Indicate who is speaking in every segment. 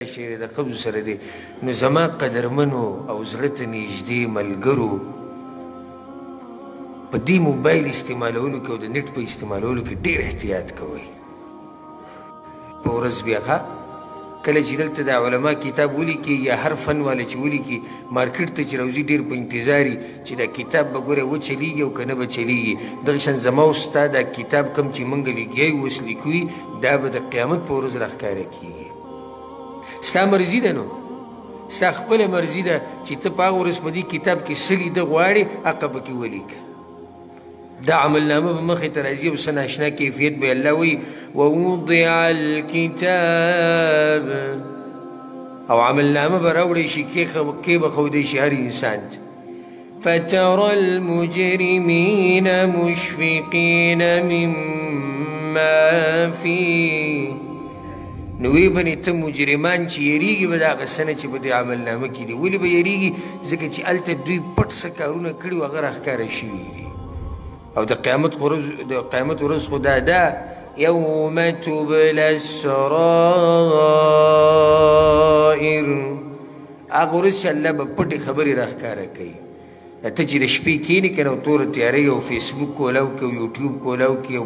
Speaker 1: شعر د قبض سره دی نو زما قدرمنو او زړه ته نږدې ملګرو په دې موبایل استعمالولو کې او د نټ په استعمالولو کې ډېر احتیاط کوئ په ورځ بیا کله چې دلته د علما کتاب ولیکي یا هر فن والا چې ولیکي مارکیټ ته چې راوځي ډېر په انتظار چې دا کتاب به ګوره وچلیږي او که نه به چلیږي دغه شان زما او ستا دا کتاب کوم چې موږ لیکیو اوس لیکوي دا به د قیامت په ورځ راښکاره کېږي ستا مرضي ده نو ستا خپله مرضي ده چې ته په هغه ورځ په دې کتاب کې څه لیده غواړې هغه پکې ولیکه دا عملنامه به مخې ته راځي او څه ناشنا کیفیت به الله وایي ووضع الکتاب او عملنامه به راوړی شي کې به ښودی شي هر انسان ته فترى المجرمين مشفقين مما فيه نو وی بنې ته مجرمان چې یریږي به د هغه څه نه چې په دې عملنامه کې دي ولې به یریږي ځکه چې هلته دوی پټ څه کارونه کړي وو هغه راښکاره شوي دي او د قیامت ورځ خو دا ده یوم تبلی السرائر هغه ورځ چې الله به پټې خبرې راښکاره کوي ته چې د شپې کښېنې که نه او توره تیارۍ او فیسبوک کولاو کې او یوټیوب کولاو کې او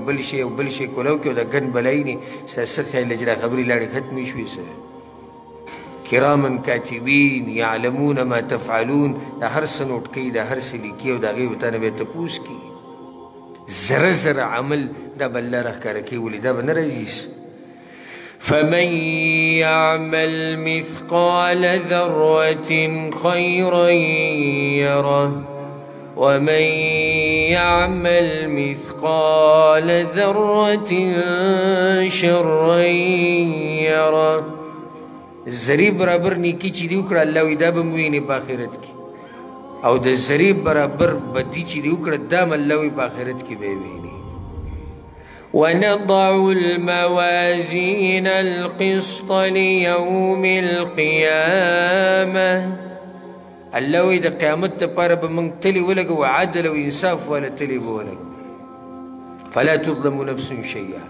Speaker 1: بل شی کولاو کې او دا ګن بلایي نه ستا څه خیال دی چې دا خبرې لاړې ختمې شوې څه کراما کاتبین یعلمون ما تفعلون دا هر څه نوټ کوي دا هر څه لیکي او د هغې به تا نه بیا تپوس کوي زره زره عمل دا به الله راښکاره کوي ولې دا به نه راځي فمن يعمل مثقال ذرة خيرا يره ومن يعمل مثقال ذرة شرا يره زری برابر نیکی چې دی وکړه الله وایي دا به مو وینې په آخرت کې او د زری برابر بدي چې دی وکړه دا م الله وایي په آخرت کې به یې وینې ونضع الموازين القسط ليوم القيامة الله وایي د قیامت دپاره به موږ تلې ولګوو عدل او انصاف والا تلې به ولګوو فلا تظلم نفس شیئا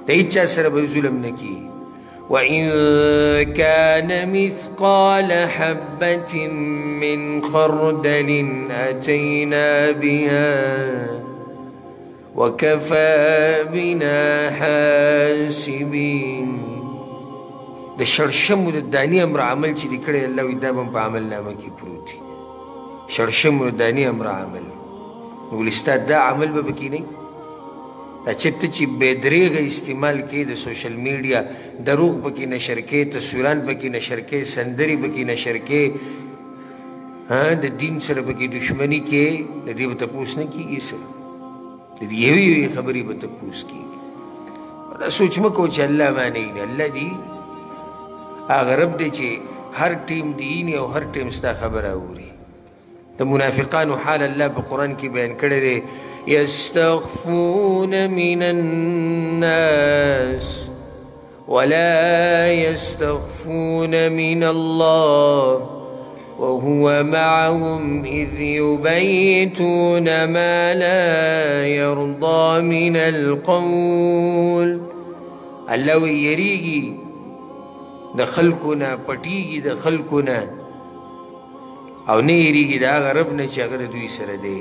Speaker 1: د هېچ چا سره به ظلم نه کېږي وإن كان مثقال حبة من خردل أتينا بها وكفى بنا حاسبين د شړشمو د دانې امر عمل چې دی کړی الله وایي دا به په عملنامه کې پروت وي شړشمو د دانې امر عمل نو ولې ستا دا عمل به پکې نه دا چېرته چې بېدرېغه استعمال کوې د سوشل میډیا دروغ پکې نشر کوې تصویران پکې نشر کوې سندرې پکې نشر کوې د دین سره پکې دشمني کوې د دې به تپوس نه کېږي څه د دې یوې خبرې به تپوس کېږي دا سوچ مه کوه چې الله معنی نه الله دي هغه رب دی چې هر ټیم دیني او هر ټیم ستا خبره اوري د منافقانو حال الله په قرآن کې بیان کړی دی يستخفون من الناس ولا يستخفون من الله وهو معهم إذ يبيتون ما لا يرضى من القول الله يريږي د خلکونه پټیږي د خلکونه او نه یریږي د هغه رب نه چې هغه د دوی سره دی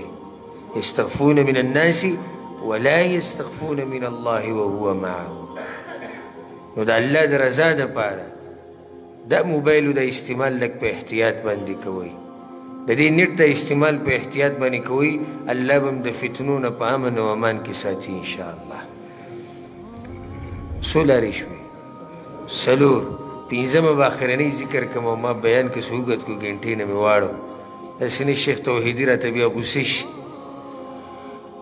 Speaker 1: يستخفون من الناس ولا يستخفون من الله وهو معهم نو د الله د رضا دپاره دا موبایلو د استعمال لږ په احتیاط باندې کوئ د دې نیټ د استعمال په احتیاط باندې کوئ الله به هم د فتنو نه په امن او امان کې ساتي انشاءالله څو لارې شوې څلور پنځمه به اخرنی ذکر کوم او ما بیان کې څه اوږد کړو ګنټې نه مې واړو داسې نه شیخ توحیدي راته بیا غوسه شي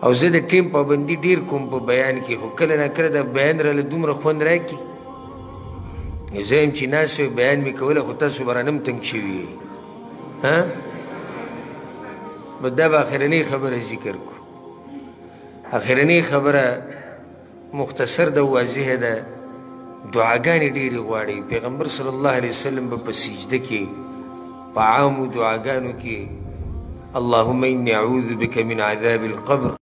Speaker 1: او زه د ټیم پابندي ډېر کوم په بیان کې خو کله نه کله د بیان راله دومره خوند راکړي زه یم چې ناست وی بیان مې کوله خو تاسو به رانه هم تنګ شوي یئ بس دا به اخرنۍ خبره ذکر کړو اخرنۍ خبره مختصر ده واضحه ده دعاګانې ډېرې غواړي پیغمبر صلی الله علیه وسلم به په سجده کې په عامو دعاګانو کې اللهم انی اعوذ بک من عذاب القبر